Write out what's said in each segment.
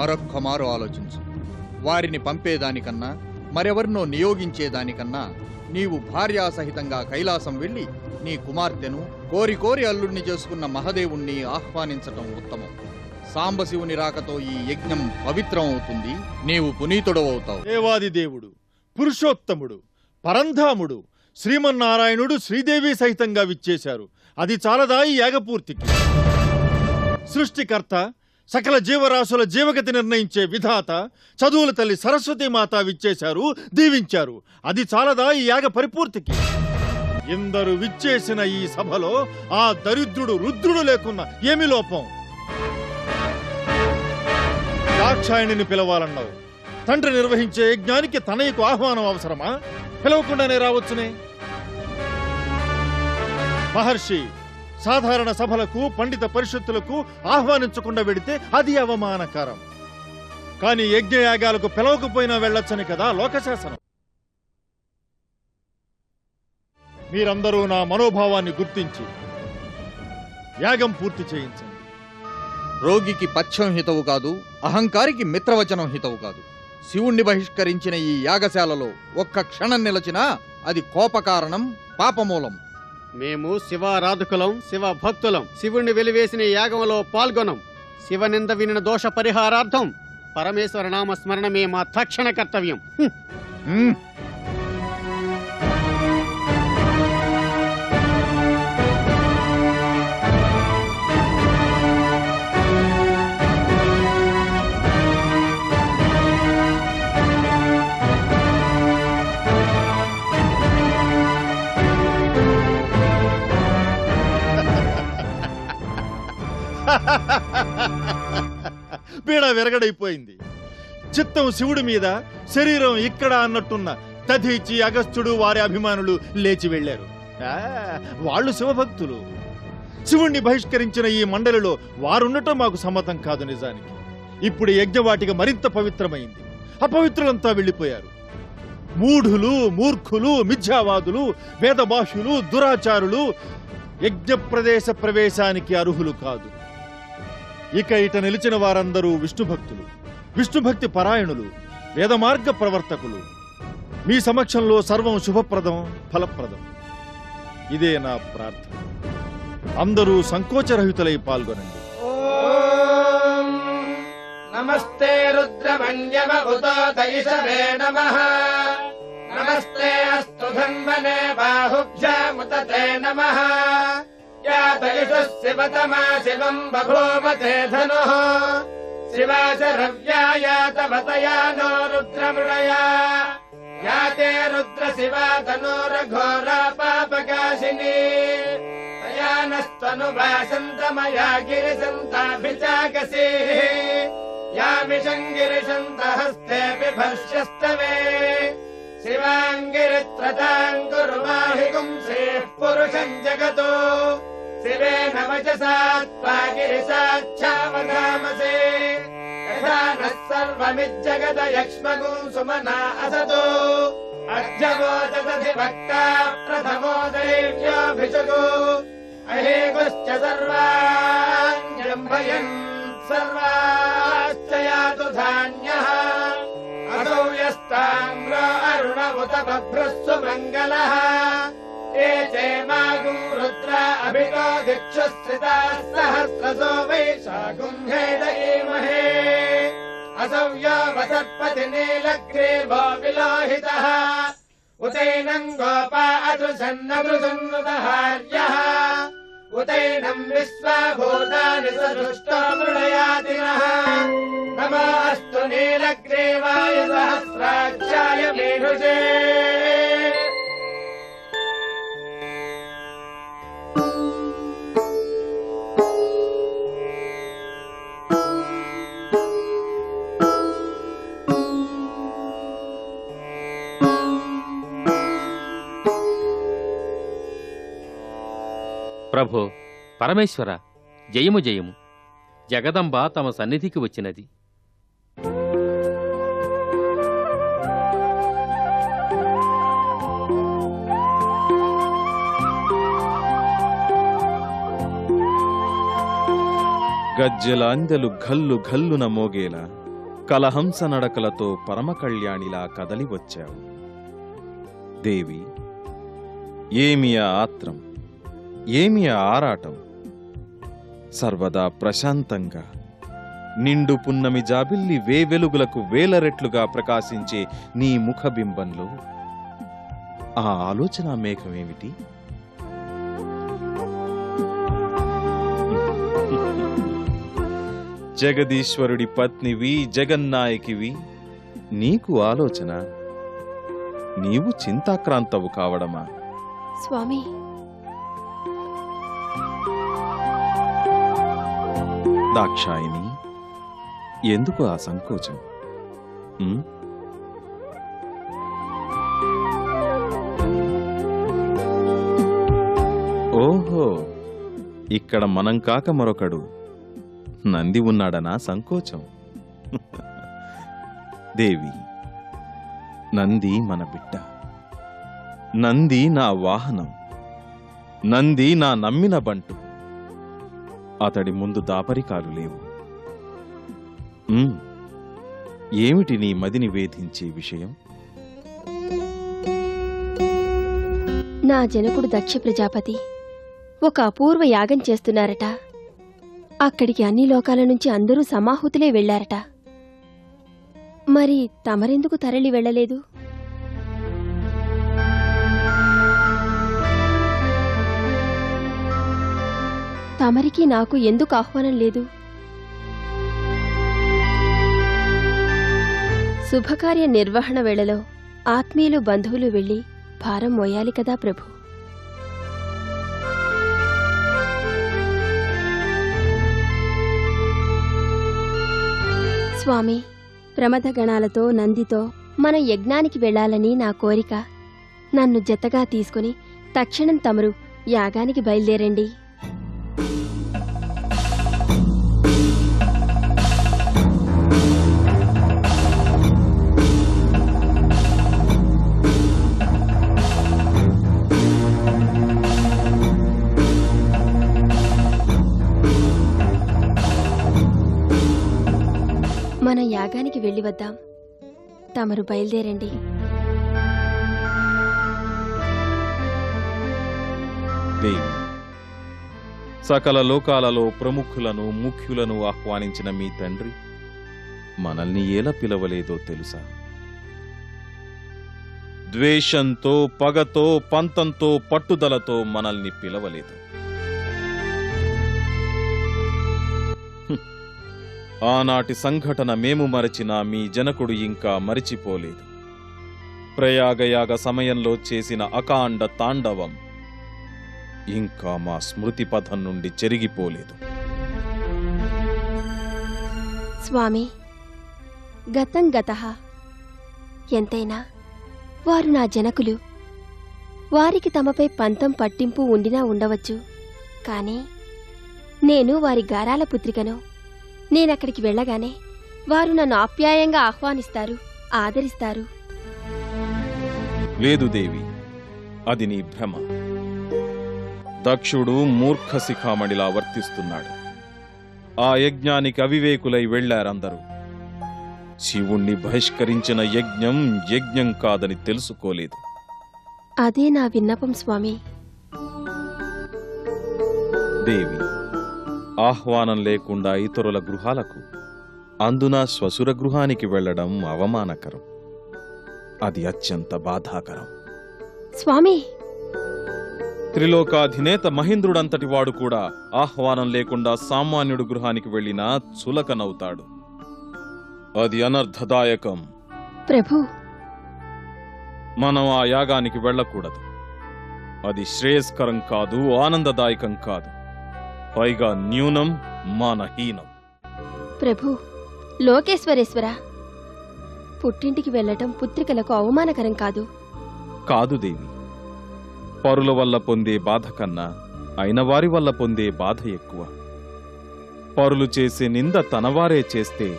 మరొక్క మారు ఆలోచించు. వారిని పంపేదానికన్నా మరెవరినో నియోగించేదానికన్నా నీవు భార్యాసహితంగా కైలాసం వెళ్ళి నీ కుమార్తెను కోరి అల్లుడిని చేసుకున్న మహదేవుణ్ణి ఆహ్వానించటం ఉత్తమం. సాంబశివుని రాకతో ఈ యజ్ఞం పవిత్రం అవుతుంది. నీవు పునీతుడవుతావు. దేవాది దేవుడు, పురుషోత్తముడు, పరంధాముడు శ్రీమన్నారాయణుడు శ్రీదేవి సహితంగా విచ్చేశారు. అది చాలదా ఈ యాగపూర్తికి? సృష్టికర్త, సకల జీవరాశుల జీవగతి నిర్ణయించే విధాత, చదువుల తల్లి సరస్వతీమాత విచ్చేశారు, దీవించారు. అది చాలదా ఈ యాగ పరిపూర్తికి? ఎందరు విచ్చేసిన ఈ సభలో ఆ దరిద్రుడు రుద్రుడు లేకున్నా ఏమి లోపం? దాక్షాయణిని పిలవాలన్నావు. తండ్రి నిర్వహించే యజ్ఞానికి తనయ్యకు ఆహ్వానం అవసరమా? పిలవకుండానే రావచ్చునే. మహర్షి సాధారణ సభలకు పండిత పరిషత్తులకు ఆహ్వానించకుండా వెడితే అది అవమానకరం. కానీ యజ్ఞయాగాలకు పిలవకపోయినా వెళ్ళొచ్చని కదా లోకశాసనం. మీరందరూ నా మనోభావాన్ని గుర్తించి యాగం పూర్తి చేయించండి. రోగికి పథ్యం హితవు కాదు, అహంకారికి మిత్రవచనం హితవు కాదు. శివుణ్ణి బహిష్కరించిన ఈ యాగశాలలో ఒక్క క్షణం నిలచినా అది కోపకారణం, పాపమూలం. మేము శివారాధకులం, శివ భక్తులం. శివుణ్ణి వెలివేసిన యాగంలో పాల్గొనం. శివనింద వినిన దోష పరిహారార్థం పరమేశ్వర నామ స్మరణమే మా తక్షణ కర్తవ్యం. పీడ విరగడైపోయింది. చిత్తం శివుడి మీద, శరీరం ఇక్కడ అన్నట్టున్న దధీచి, అగస్త్యుడు వారి అభిమానులు లేచి వెళ్లారు. వాళ్ళు శివభక్తులు. శివుణ్ణి బహిష్కరించిన ఈ మండలిలో వారుండటం మాకు సమ్మతం కాదు. నిజానికి ఇప్పుడు యజ్ఞవాటిక మరింత పవిత్రమైంది. అపవిత్రులంతా వెళ్లిపోయారు. మూఢులు, మూర్ఖులు, మిథ్యావాదులు, వేదభాష్యులు, దురాచారులు యజ్ఞ ప్రదేశ ప్రవేశానికి అర్హులు కాదు. ఇక ఇట నిలిచిన వారందరూ విష్ణుభక్తులు, విష్ణుభక్తి పరాయణులు, వేదమార్గ ప్రవర్తకులు. మీ సమక్షంలో సర్వం శుభప్రదం, ఫలప్రదం. ఇదే నా ప్రార్థన. అందరూ సంకోచరహితులై పాల్గొనండి. నమస్తే రుద్రమన్యమభుతైషవే నమః. నమస్తే అస్తు ధన్వనే బాహుభ్యాముతతే నమః. యాతయుషు శివతమా శివం బభూవతే ధనుః. శివాశరవ్యాయాతవతయా నో రుద్రమృడయా. యాతే రుద్ర శివా తనోరఘోరా పాపకాశిని. తయానస్తనుభాసంతమయా గిరిశంతాభిచాకసీ. యామిషంగిరిశంతహస్తే బిభర్ష్యస్తవే. శివాంగిరిత్రతాంగురుమాహిగుంసేః పురుషం జగతో. శివేన వచసా త్వా గిరిశాచ్ఛావగామసే. యథా నః సర్వమిజ్జగదయక్ష్మగుం సుమనా అసతో. అధ్యవోచదధివక్తా ప్రథమో దైవ్యోభిషుకు. అహేగుశ్చ సర్వాణ్యంభయన్ సర్వాశ్చ యాతు ధాన్యః. అసౌ యస్తామ్రో అరుణముత బభ్రస్సు మంగళః. ఏ చేమాగుం రుద్ర అభితో దిక్షుశ్రితాः సహస్రసో వైశాఖుం హేదయీమహే. అసౌ యో వసర్పతి నీలగ్రీవో విలోహితః. ఉతైనం గోపా అదృశన్నదృశన్నుతహార్యః. ఉతైనం విశ్వభూతాని సృష్టో మృడయాతినః. నమోऽस्तु నీలగ్రీవాయ సహస్రాక్షాయ మేధుషే. ప్రభో, పరమేశ్వర, జయము జయము. జగదంబ తమ సన్నిధికి వచ్చినది. గజ్జెల అందెలు ఘల్లు ఘల్లున మోగేలా కలహంస నడకలతో పరమకళ్యాణిలా కదలి వచ్చావు. దేవి, ఏమి ఆ ఆత్రం, ఏమి ఆ ఆరాటం? సర్వదా ప్రశాంతంగా నిండు పున్నమి జాబిల్లి వేవెలుగులకు వేల రెట్లుగా ప్రకాశించే నీ ముఖబింబంలో ఆ ఆలోచన మేఘమేమిటి? జగదీశ్వరుడి పత్నివి, జగన్నాయకివి, నీకు ఆలోచన, నీవు చింతాక్రాంతవు కావడమా? స్వామి, దాక్షాయిని, ఎందుకు ఆ సంకోచం? ఉమ్? ఓహో, ఇక్కడ మనం కాక మరొకడు నంది ఉన్నాడనా సంకోచం? దేవి, నంది మన బిడ్డ, నంది నా వాహనం, నంది నా నమ్మిన బంటు. అతడి ముందు దాపరికాలు లేవు. ఏమిటి నీ మదిని వేధించే విషయం? నా జనకుడు దక్ష ప్రజాపతి ఒక అపూర్వ యాగం చేస్తున్నారట. అక్కడికి అన్ని లోకాల నుంచి అందరూ సమాహుతులే వెళ్లారట. మరి తమరెందుకు తరలి వెళ్ళలేదు? తమరికి నాకు ఎందుకు ఆహ్వానం లేదు? శుభకార్య నిర్వహణ వేళలో ఆత్మీయులు బంధువులు వెళ్లి భారం మోయాలి కదా ప్రభు. స్వామి, ప్రమథగణాలతో నందితో మన యజ్ఞానికి వెళ్లాలని నా కోరిక. నన్ను జతగా తీసుకుని తక్షణం తమరు యాగానికి బయలుదేరండి. మన యాగానికి వెళ్ళి వద్దాం. తమరు బయలుదేరండి. దేవి, సకల లోకాలలో ప్రముఖులను ముఖ్యులను ఆహ్వానించిన మీ తండ్రి మనల్ని ఎలా పిలవలేదో తెలుసా? ద్వేషంతో, పగతో, పంతంతో, పట్టుదలతో మనల్ని పిలవలేదు. ఆనాటి సంఘటన మేము మరచిన మీ జనకుడు ఇంకా మరిచిపోలేదు. ప్రయాగయాగ సమయంలో చేసిన అకాండ తాండవం ఇంకా మా స్మృతి పథం నుండి చెరిగిపోలేదు. స్వామి, గతం గతః. ఎంతైనా వారు నా జనకులు. వారికి తమపై పంతం పట్టింపు ఉండినా ఉండవచ్చు. కాని నేను వారి గారాల పుత్రికను. నేనక్కడికి వెళ్ళగానే వారు నన్ను ఆప్యాయంగా ఆహ్వానిస్తారు, ఆదరిస్తారు. లేదు దేవి, అది నీ భ్రమ. దక్షుడు మూర్ఖ శిఖామణిలా వర్తిస్తున్నాడు. ఆ యజ్ఞానికి అవివేకులై వెళ్లారందరూ. శివుణ్ణి బహిష్కరించిన యజ్ఞం యజ్ఞం కాదని తెలుసుకోలేదు. అదే నా విన్నపం స్వామి. దేవి, ఆహ్వానం లేకుండా ఇతరుల గృహాలకు, అందున శ్వశుర గృహానికి వెళ్లడం అవమానకరం. అది అత్యంత బాధాకరం. స్వామి, త్రిలోకాధినేత మహేంద్రుడంతటి వాడు కూడా ఆహ్వానం లేకుండా సామాన్యుడు గృహానికి వెళ్ళినా చులకనవుతాడు. అది అనర్థదాయకం. ప్రభు, మనం ఆ యాగానికి వెళ్ళకూడదు. అది శ్రేయస్కరం కాదు, ఆనందదాయకం కాదు, పైగా న్యూనం, మానహీనం. ప్రభు, లోకేశ్వరేశ్వర, పుట్టింటికి వెళ్లటం పుత్రికలకు అవమానకరం కాదు. కాదు దేవి, పరుల వల్ల పొందే బాధ కన్నా అయినవారి వల్ల పొందే బాధ ఎక్కువ. పరులు చేసే నింద తనవారే చేస్తే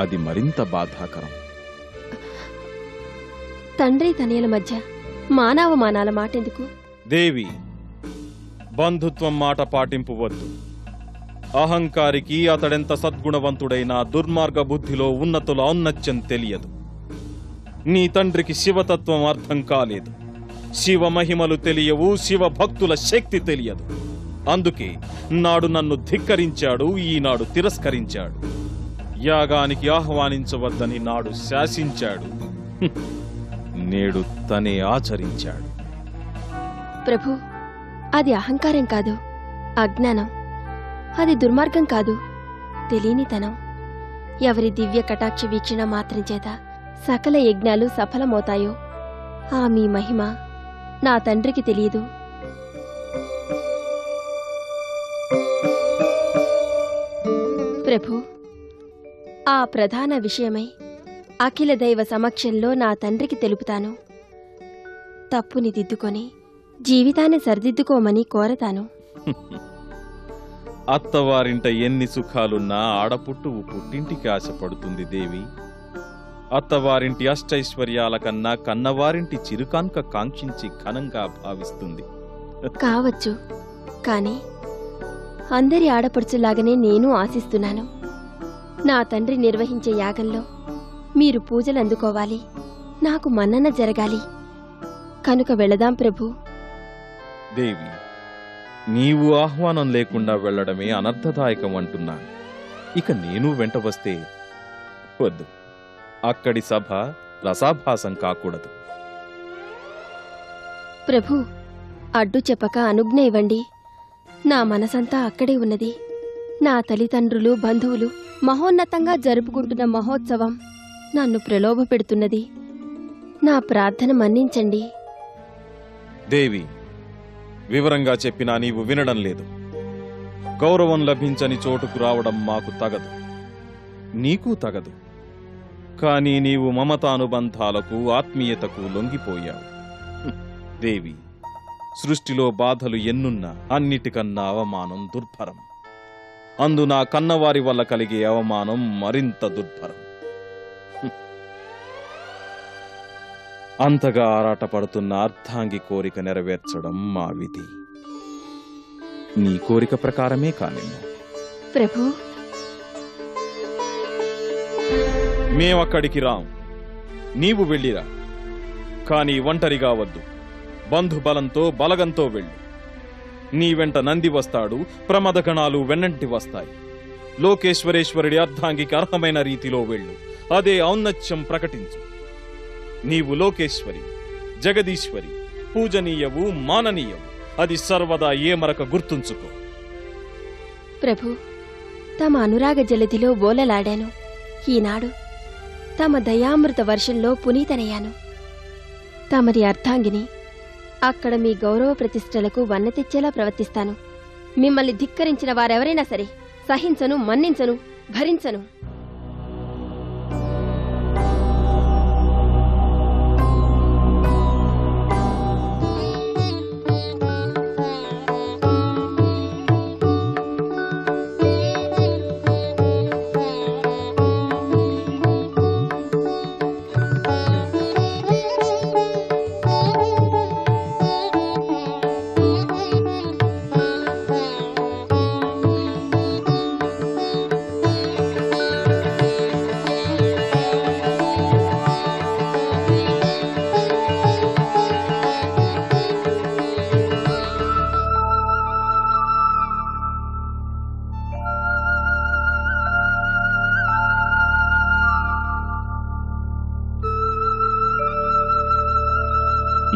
అది మరింత బాధాకరం. తండ్రి తనయుల మధ్య మానవమానాల మాటెందుకు? దేవి, బంధుత్వం మాట పాటింపు వద్దు. అహంకారికి అతడెంత సద్గుణవంతుడైనా దుర్మార్గ బుద్ధిలో ఉన్నతుల ఔన్నత్యం తెలియదు. నీ తండ్రికి శివతత్వం అర్థం కాలేదు. శివ మహిమలు తెలియవు, శివ భక్తుల శక్తి తెలియదు. అందుకే నాడు నన్ను ధిక్కరించాడు, ఈనాడు తిరస్కరించాడు. యాగానికి ఆహ్వానించవద్దని నాడు శాసించాడు, నేడు తనే ఆచరించాడు. ప్రభు, అది అహంకారం కాదు, అజ్ఞానం. అది దుర్మార్గం కాదు, తెలియనితనం. ఎవరి దివ్య కటాక్ష వీక్షణ మాత్రం చేత సకల యజ్ఞాలు సఫలమవుతాయో ఆ మీ మహిమ నా తండ్రికి తెలియదు. ప్రభు, ఆ ప్రధాన విషయమై అఖిల దైవ సమక్షంలో నా తండ్రికి తెలుపుతాను. తప్పుని దిద్దుకొని జీవితాన్ని సరిదిద్దుకోమని కోరతాను. అత్తవారింట ఎన్ని సుఖాలున్నా ఆడపుట్టువు పుట్టింటికి ఆశపడుతుంది దేవి. అత్తవారింటి అష్టైశ్వర్యాల కన్నా కన్నవారింటి చిరుకాన్క కాంక్షించి ఘనంగా భావిస్తుంది. కావచ్చు, కాని అందరి ఆడపడుచులాగానే నేను ఆశిస్తున్నాను. నా తండ్రి నిర్వహించే యాగంలో మీరు పూజలు అందుకోవాలి, నాకు మన్నన జరగాలి. కనుక వెళదాం ప్రభు. దేవి, నీవు ఆహ్వానం లేకుండా వెళ్లడమే అనర్థదాయకం అంటున్నాను. ఇక నేను వెంట వస్తే వద్దు. అక్కడి సభ రసాభాసం కాకూడదు. ప్రభు, అడ్డు చెప్పక అనుజ్ఞ ఇవ్వండి. నా మనసంతా అక్కడే ఉన్నది. నా తల్లిదండ్రులు, బంధువులు మహోన్నతంగా జరుపుకుంటున్న మహోత్సవం నన్ను ప్రలోభ పెడుతున్నది. నా ప్రార్థన మన్నించండి. దేవి, వివరంగా చెప్పినా నీవు వినడం లేదు. గౌరవం లభించని చోటుకు రావడం మాకు తగదు, నీకు తగదు. కానీ నీవు మమతానుబంధాలకు, ఆత్మీయతకు లొంగిపోయావు. దేవి, సృష్టిలో బాధలు ఎన్నున్నా అన్నిటికన్నా అవమానం దుర్భరం. అందున కన్నవారి వల్ల కలిగే అవమానం మరింత దుర్భరం. అంతగా ఆరాటపడుతున్న అర్ధాంగి కోరిక నెరవేర్చడం మా విధి. నీ కోరిక ప్రకారమే కానిమ్ము. ప్రభు, మేమక్కడికి రాం, నీవు వెళ్ళిరా. కాని ఒంటరిగా వద్దు, బంధుబలంతో బలగంతో వెళ్ళు. నీ వెంట నంది వస్తాడు, ప్రమదగణాలు వెన్నంటి వస్తాయి. లోకేశ్వరేశ్వరుడి అర్ధాంగికి అర్హమైన రీతిలో వెళ్ళు, అదే ఔన్నత్యం ప్రకటించు. నీవు లోకేశ్వరి, జగదీశ్వరి, పూజనీయవు, మాననీయవు. అది సర్వదా ఏమరక గుర్తుంచుకో. ప్రభు, తమ అనురాగ జలధిలో బోలలాడాను. ఈనాడు తమ దయామృత వర్షంలో పునీతనయ్యాను. తమరి అర్ధాంగిని. అక్కడ మీ గౌరవ ప్రతిష్టలకు వన్నె తెచ్చేలా ప్రవర్తిస్తాను. మిమ్మల్ని ధిక్కరించిన వారెవరైనా సరే సహించను, మన్నించను, భరించను.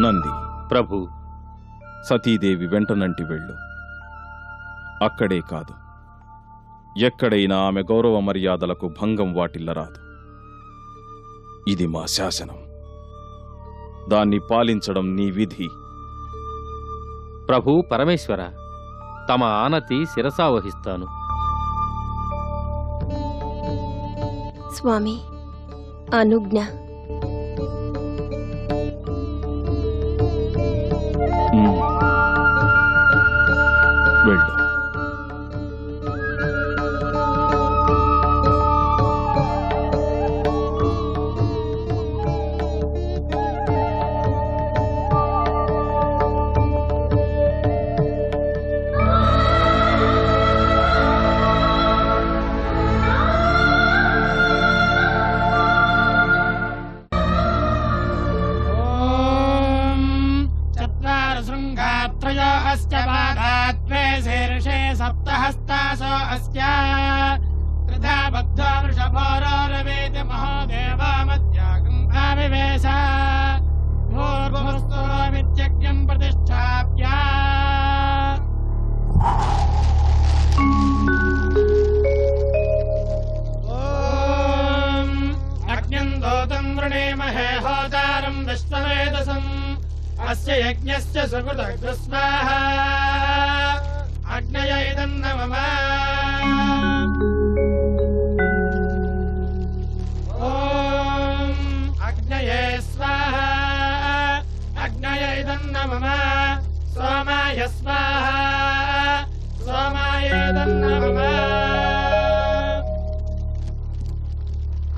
నంది, ప్రభు, సతీదేవి వెంటనంటి వెళ్ళు. అక్కడే కాదు, ఎక్కడైనా ఆమె గౌరవ మర్యాదలకు భంగం వాటిల్లరాదు. ఇది మా శాసనం, దాన్ని పాలించడం నీ విధి. ప్రభు పరమేశ్వర, తమ ఆనతి శిరసావహిస్తాను. స్వామి, అనుజ్ఞ. వెళ్ళు. अस्य यज्ञस्य सुकृतः स्वाहा अग्नय इदन्न मम ॐ अग्नये स्वाहा अग्नय इदन्न मम सोमाय स्वाहा सोमाय इदन्न मम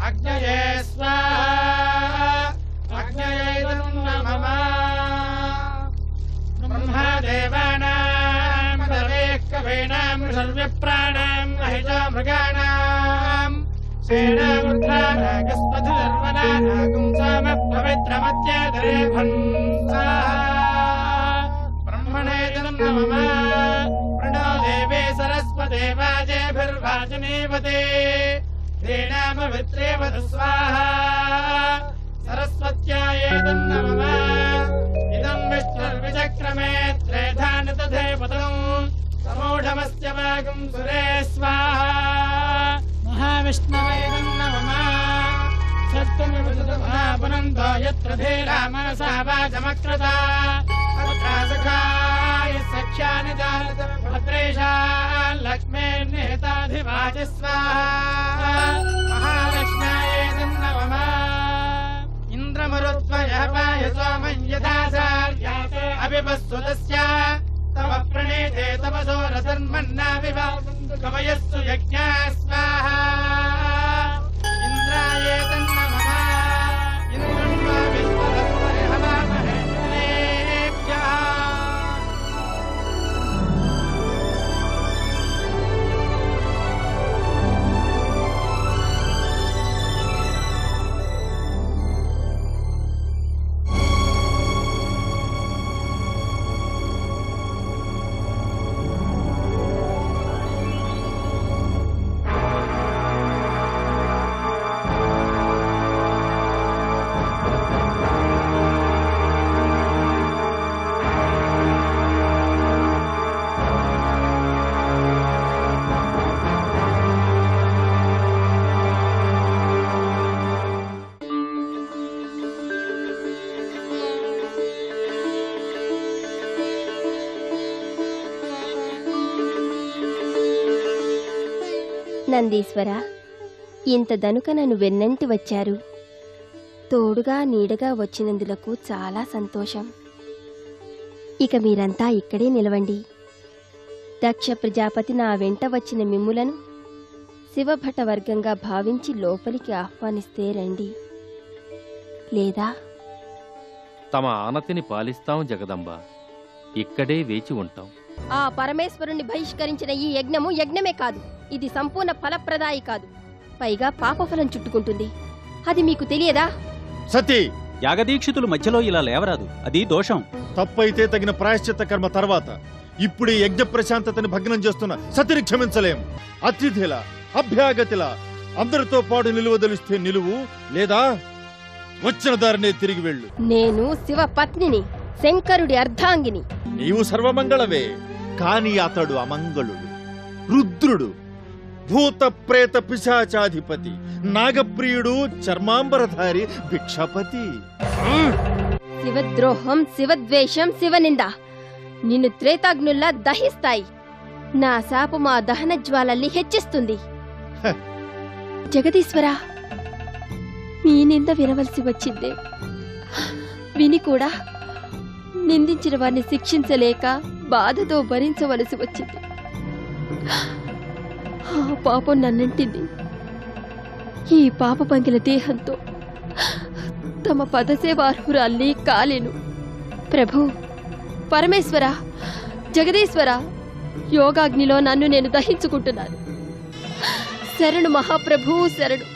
अग्नये स्वाहा अग्नय इदन्न मम ब्रह्मदेवानां कवीनां सर्वप्राणां महिषा मृगाणां सेनावृद्धानागस्पतिर्वनानागुं सामपवित्रमत्यदरेभन् ब्रह्मणे जन्म मम प्रणो देवे सरस्वते वाजेभिर्वाजनेवते धेनामवित्रे वद स्वाहा सरस्वत्यायेदन्न मम इदं विष्णुर्विचक्रमे त्रेधा निदधे पदम् समूढमस्य वागं सुरे स्वाहा महाविष्णवेदन्न मम सत्यमिवदुमहापुनन्दो यत्र धीरा मनसा वाचमक्रता सखाय सख्यानि जानत भद्रेशा लक्ष्मीर्निहिताधिवाच स्वाहा महालक्ष्म्यायेदन्न मम इन्द्रमरुत्वयः पाय सोमं यथाचार्याते अभिवस्सुतस्य तव प्रणीते तव सोरसन्मन्ना विवादन्तु कवयस्सु यज्ञा स्वाहा इन्द्रायेदन्न मम इन्द्रं वा विश्वदत्तरे हवामहे जनेभ्यः నందీశ్వర, ఇంత దనుక నన్ను వెన్నంటి వచ్చారు. తోడుగా నీడగా వచ్చినందులకు చాలా సంతోషం. ఇక మీరంతా ఇక్కడే నిలవండి. దక్ష ప్రజాపతి నా వెంట వచ్చిన మిమ్ములను శివభట వర్గంగా భావించి లోపలికి ఆహ్వానిస్తే రండి, లేదా తమ ఆనతిని పాలిస్తాం జగదంబ. ఇక్కడే వేచి ఉంటాం. ఆ పరమేశ్వరుణ్ణి బహిష్కరించిన ఈ యజ్ఞము యజ్ఞమే కాదు, ఇది సంపూర్ణ ఫలప్రదాయి కాదు, పైగా పాపఫలం చుట్టుకుంటుంది. అది మీకు తెలియదా? సతీ, యాగదీక్షితులు మధ్యలో ఇలా లేవరాదు, అది దోషం. తప్పైతే తగిన ప్రాయశ్చిత్త కర్మ తర్వాత. ఇప్పుడు ఈ యజ్ఞ ప్రశాంతతని భగ్నం చేస్తున్న సతిని క్షమించలేం. అతిథిలా అభ్యాగతిలా అందరితో పాటు నిలువదలిస్తే నిలువు, లేదా వచ్చిన దారినే తిరిగి వెళ్ళు. నేను శివ పత్నిని, శంకరుడి అర్ధాంగిని. నీవు సర్వమంగళవే, కాని అతడు అమంగళుడు, రుద్రుడు, భూత ప్రేత పిశాచాధిపతి, నాగప్రియుడు, చర్మాంబరధారి, భిక్షపతి. శివద్రోహం, శివద్వేషం, శివనింద నిన్ను త్రేతాగ్నుల్లా దహిస్తాయి. నా శాపం ఆ దహన జ్వాలల్ని హెచ్చిస్తుంది. జగదీశ్వరా, మీ నింద వినవలసి వచ్చిందే. విని కూడా నిందించిన వారిని శిక్షించలేక బాధతో భరించవలసి వచ్చింది. ఆ పాపం నన్నంటింది. ఈ పాప పంకిల దేహంతో తమ పదసేవార్హురాల్ని కాలేను. ప్రభు, పరమేశ్వర, జగదీశ్వర, యోగాగ్నిలో నన్ను నేను దహించుకుంటున్నాను. శరణు మహాప్రభు, శరణు.